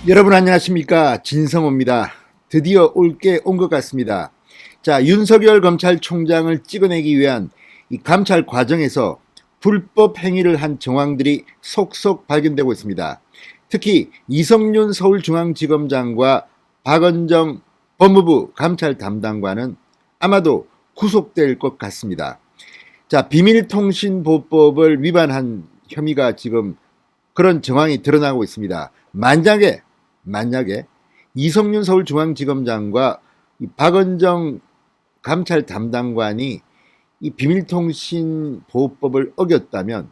여러분 안녕하십니까? 진성호입니다. 드디어 올게 온 것 같습니다. 자, 윤석열 검찰총장을 찍어내기 위한 이 감찰 과정에서 불법 행위를 한 정황들이 속속 발견되고 있습니다. 특히 이성윤 서울중앙지검장과 박은정 법무부 감찰 담당관은 아마도 구속될 것 같습니다. 자, 비밀통신보호법을 위반한 혐의가 지금 그런 정황이 드러나고 있습니다. 만약에 이성윤 서울중앙지검장과 이 박은정 감찰 담당관이 이 비밀통신보호법을 어겼다면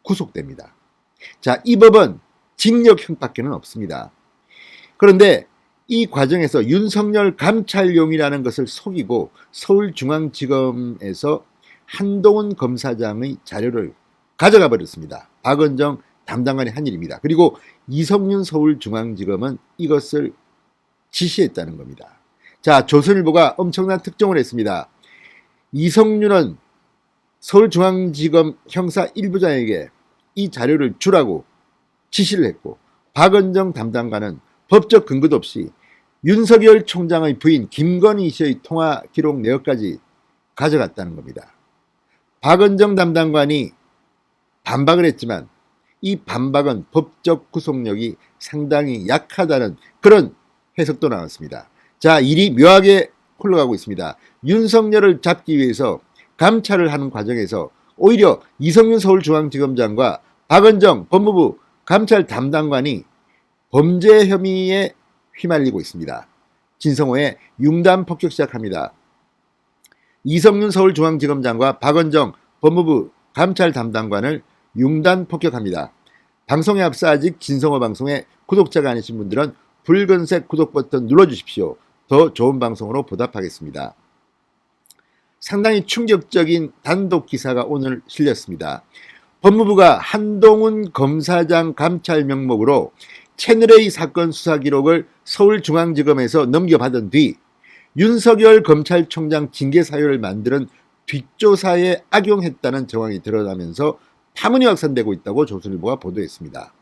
구속됩니다. 자, 이 법은 징역형밖에 없습니다. 그런데 이 과정에서 윤석열 감찰용이라는 것을 속이고 서울중앙지검에서 한동훈 검사장의 자료를 가져가 버렸습니다. 박은정 담당관이 한 일입니다. 그리고 이성윤 서울중앙지검은 이것을 지시했다는 겁니다. 자, 조선일보가 엄청난 특종을 했습니다. 이성윤은 서울중앙지검 형사 1부장에게 이 자료를 주라고 지시를 했고, 박은정 담당관은 법적 근거도 없이 윤석열 총장의 부인 김건희 씨의 통화 기록 내역까지 가져갔다는 겁니다. 박은정 담당관이 반박을 했지만 이 반박은 법적 구속력이 상당히 약하다는 그런 해석도 나왔습니다. 자, 일이 묘하게 흘러가고 있습니다. 윤석열을 잡기 위해서 감찰을 하는 과정에서 오히려 이성윤 서울중앙지검장과 박은정 법무부 감찰 담당관이 범죄 혐의에 휘말리고 있습니다. 진성호의 융단 폭격 시작합니다. 이성윤 서울중앙지검장과 박은정 법무부 감찰 담당관을 융단 폭격합니다. 방송에 앞서 아직 진성호 방송에 구독자가 아니신 분들은 붉은색 구독 버튼 눌러주십시오. 더 좋은 방송으로 보답하겠습니다. 상당히 충격적인 단독 기사가 오늘 실렸습니다. 법무부가 한동훈 검사장 감찰 명목으로 채널A 사건 수사 기록을 서울중앙지검에서 넘겨받은 뒤 윤석열 검찰총장 징계 사유를 만드는 뒷조사에 악용했다는 정황이 드러나면서 파문이 확산되고 있다고 조선일보가 보도했습니다.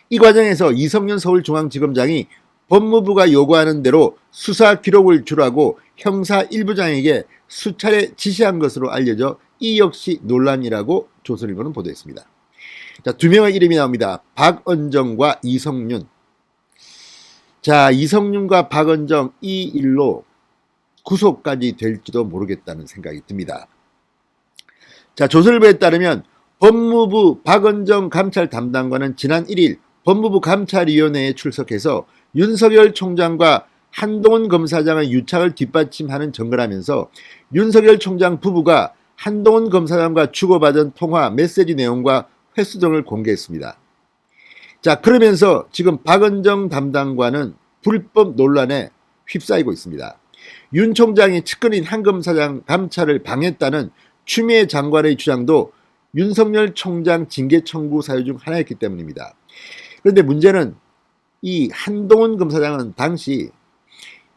이 과정에서 이성윤 서울중앙지검장이 법무부가 요구하는 대로 수사 기록을 주라고 형사 1부장에게 수차례 지시한 것으로 알려져 이 역시 논란이라고 조선일보는 보도했습니다. 자, 두 명의 이름이 나옵니다. 박은정과 이성윤. 자, 이성윤과 박은정 이 일로 구속까지 될지도 모르겠다는 생각이 듭니다. 자, 조선일보에 따르면 법무부 박은정 감찰 담당관은 지난 1일 법무부 감찰위원회에 출석해서 윤석열 총장과 한동훈 검사장의 유착을 뒷받침하는 증거를 하면서 윤석열 총장 부부가 한동훈 검사장과 주고받은 통화 메시지 내용과 횟수 등을 공개했습니다. 자, 그러면서 지금 박은정 담당관은 불법 논란에 휩싸이고 있습니다. 윤 총장이 측근인 한 검사장 감찰을 방해했다는 추미애 장관의 주장도 윤석열 총장 징계 청구 사유 중 하나였기 때문입니다. 그런데 문제는 이 한동훈 검사장은 당시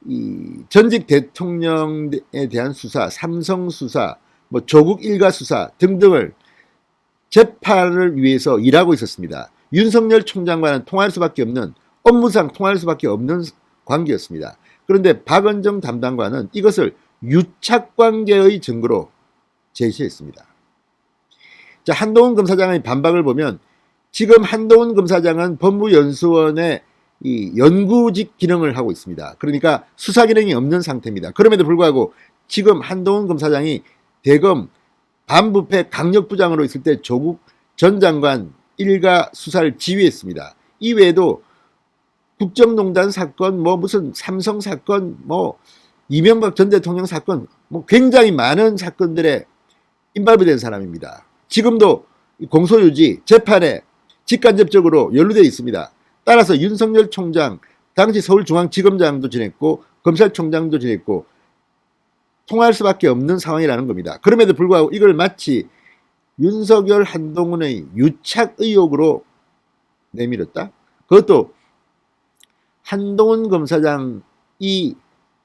이 전직 대통령에 대한 수사, 삼성 수사, 조국 일가 수사 등등을 재판을 위해서 일하고 있었습니다. 윤석열 총장과는 통할 수밖에 없는, 업무상 통할 수밖에 없는 관계였습니다. 그런데 박은정 담당관은 이것을 유착관계의 증거로 제시했습니다. 자, 한동훈 검사장의 반박을 보면 지금 한동훈 검사장은 법무연수원의 이 연구직 기능을 하고 있습니다. 그러니까 수사 기능이 없는 상태입니다. 그럼에도 불구하고 지금 한동훈 검사장이 대검 반부패 강력부장으로 있을 때 조국 전 장관 일가 수사를 지휘했습니다. 이외에도 국정농단 사건, 무슨 삼성 사건, 이명박 전 대통령 사건, 굉장히 많은 사건들에 인발부된 사람입니다. 지금도 공소유지 재판에 직간접적으로 연루되어 있습니다. 따라서 윤석열 총장, 당시 서울중앙지검장도 지냈고 검찰총장도 지냈고 통할 수밖에 없는 상황이라는 겁니다. 그럼에도 불구하고 이걸 마치 윤석열 한동훈의 유착 의혹으로 내밀었다? 그것도 한동훈 검사장 이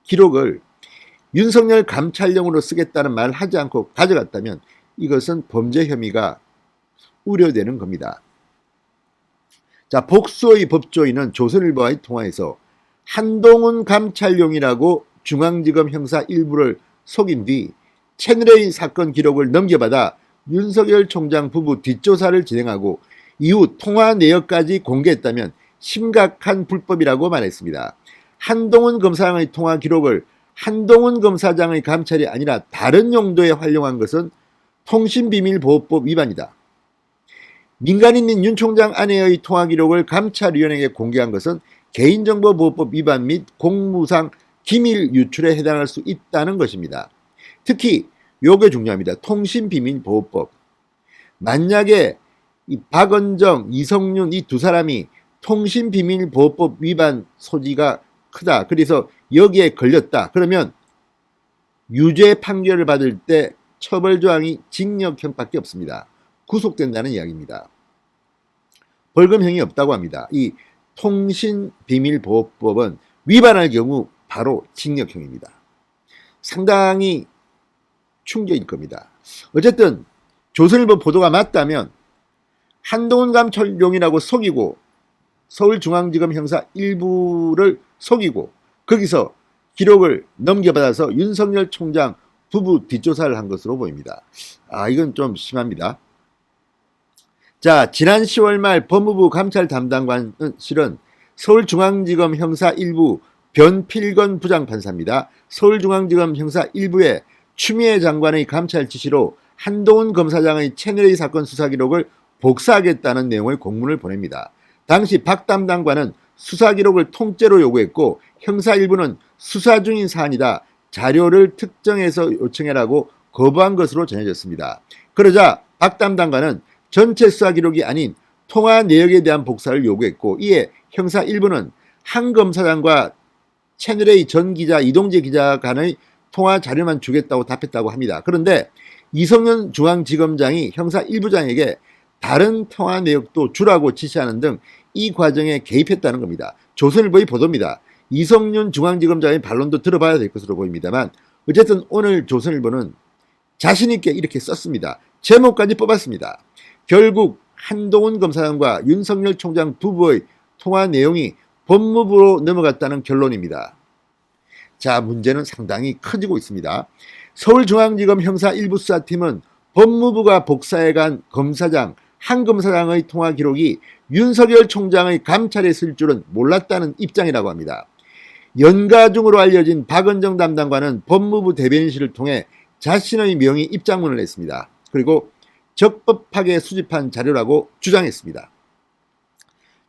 기록을 윤석열 감찰용으로 쓰겠다는 말을 하지 않고 가져갔다면 이것은 범죄 혐의가 우려되는 겁니다. 자, 복수의 법조인은 조선일보와의 통화에서 한동훈 감찰용이라고 중앙지검 형사 일부를 속인 뒤 채널A 사건 기록을 넘겨받아 윤석열 총장 부부 뒷조사를 진행하고 이후 통화 내역까지 공개했다면 심각한 불법이라고 말했습니다. 한동훈 검사장의 통화 기록을 한동훈 검사장의 감찰이 아니라 다른 용도에 활용한 것은 통신비밀보호법 위반이다. 민간인인 윤 총장 아내의 통화 기록을 감찰위원회에 공개한 것은 개인정보보호법 위반 및 공무상 기밀 유출에 해당할 수 있다는 것입니다. 특히 요게 중요합니다. 통신비밀보호법. 만약에 이 박은정, 이성윤 이 두 사람이 통신비밀보호법 위반 소지가 크다. 그래서 여기에 걸렸다. 그러면 유죄 판결을 받을 때 처벌조항이 징역형밖에 없습니다. 구속된다는 이야기입니다. 벌금형이 없다고 합니다. 이 통신비밀보호법은 위반할 경우 바로 징역형입니다. 상당히 충격일 겁니다. 어쨌든 조선일보 보도가 맞다면 한동훈 감찰용이라고 속이고 서울중앙지검 형사 일부를 속이고 거기서 기록을 넘겨받아서 윤석열 총장 부부 뒷조사를 한 것으로 보입니다. 이건 좀 심합니다. 자, 지난 10월 말 법무부 감찰 담당관은 실은 서울중앙지검 형사 1부 변필건 부장판사입니다. 서울중앙지검 형사 1부에 추미애 장관의 감찰 지시로 한동훈 검사장의 채널A 사건 수사 기록을 복사하겠다는 내용의 공문을 보냅니다. 당시 박 담당관은 수사 기록을 통째로 요구했고 형사 1부는 수사 중인 사안이다. 자료를 특정해서 요청해라고 거부한 것으로 전해졌습니다. 그러자 박 담당관은 전체 수사 기록이 아닌 통화 내역에 대한 복사를 요구했고 이에 형사 1부는 한 검사장과 채널A 전 기자 이동재 기자 간의 통화 자료만 주겠다고 답했다고 합니다. 그런데 이성윤 중앙지검장이 형사 1부장에게 다른 통화 내역도 주라고 지시하는 등 이 과정에 개입했다는 겁니다. 조선일보의 보도입니다. 이성윤 중앙지검장의 반론도 들어봐야 될 것으로 보입니다만 어쨌든 오늘 조선일보는 자신있게 이렇게 썼습니다. 제목까지 뽑았습니다. 결국 한동훈 검사장과 윤석열 총장 부부의 통화 내용이 법무부로 넘어갔다는 결론입니다. 자, 문제는 상당히 커지고 있습니다. 서울중앙지검 형사 1부 수사팀은 법무부가 복사해간 검사장, 한 검사장의 통화 기록이 윤석열 총장의 감찰에 있을 줄은 몰랐다는 입장이라고 합니다. 연가 중으로 알려진 박은정 담당관은 법무부 대변인실을 통해 자신의 명의 입장문을 냈습니다. 그리고 적법하게 수집한 자료라고 주장했습니다.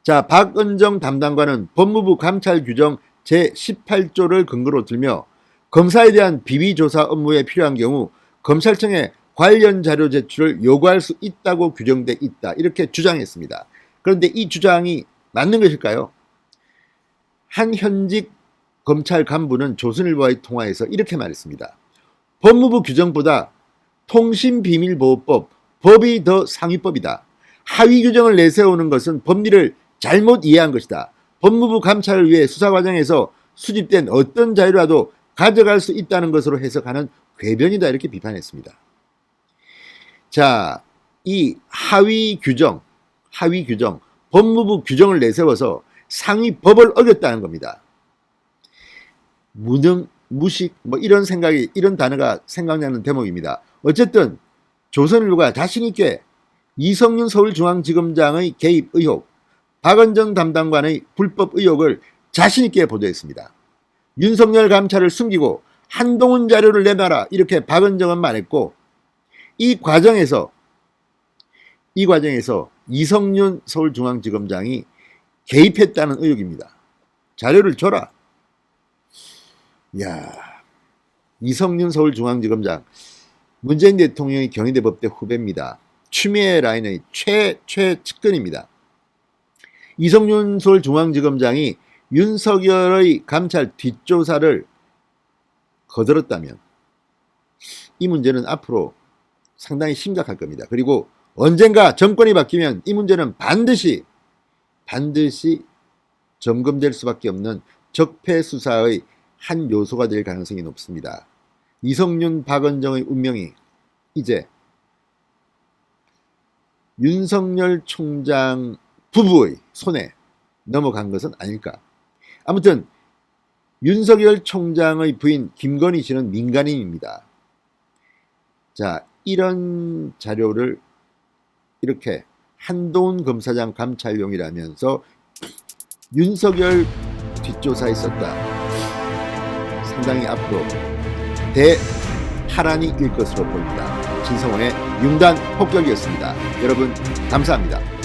자, 박은정 담당관은 법무부 감찰 규정 제18조를 근거로 들며 검사에 대한 비위조사 업무에 필요한 경우 검찰청에 관련 자료 제출을 요구할 수 있다고 규정돼 있다. 이렇게 주장했습니다. 그런데 이 주장이 맞는 것일까요? 한 현직 검찰 간부는 조선일보와의 통화에서 이렇게 말했습니다. 법무부 규정보다 통신비밀보호법, 법이 더 상위법이다. 하위 규정을 내세우는 것은 법리를 잘못 이해한 것이다. 법무부 감찰을 위해 수사 과정에서 수집된 어떤 자료라도 가져갈 수 있다는 것으로 해석하는 궤변이다. 이렇게 비판했습니다. 자, 이 하위 규정, 법무부 규정을 내세워서 상위 법을 어겼다는 겁니다. 무능, 무식, 이런 단어가 생각나는 대목입니다. 어쨌든 조선일보가 자신있게 이성윤 서울중앙지검장의 개입 의혹, 박은정 담당관의 불법 의혹을 자신있게 보도했습니다. 윤석열 감찰을 숨기고 한동훈 자료를 내놔라 이렇게 박은정은 말했고 이 과정에서 이성윤 서울중앙지검장이 개입했다는 의혹입니다. 자료를 줘라. 이야, 이성윤 서울중앙지검장 문재인 대통령의 경희대법대 후배입니다. 추미애 라인의 최측근입니다. 이성윤 서울중앙지검장이 윤석열의 감찰 뒷조사를 거들었다면 이 문제는 앞으로 상당히 심각할 겁니다. 그리고 언젠가 정권이 바뀌면 이 문제는 반드시 점검될 수밖에 없는 적폐 수사의 한 요소가 될 가능성이 높습니다. 이성윤, 박은정의 운명이 이제 윤석열 총장 부부의 손에 넘어간 것은 아닐까. 아무튼 윤석열 총장의 부인 김건희 씨는 민간인입니다. 자, 이런 자료를 이렇게 한동훈 검사장 감찰용이라면서 윤석열 뒷조사에 썼다. 상당히 앞으로 대파란이 일 것으로 보입니다. 진성원의 융단 폭격이었습니다. 여러분 감사합니다.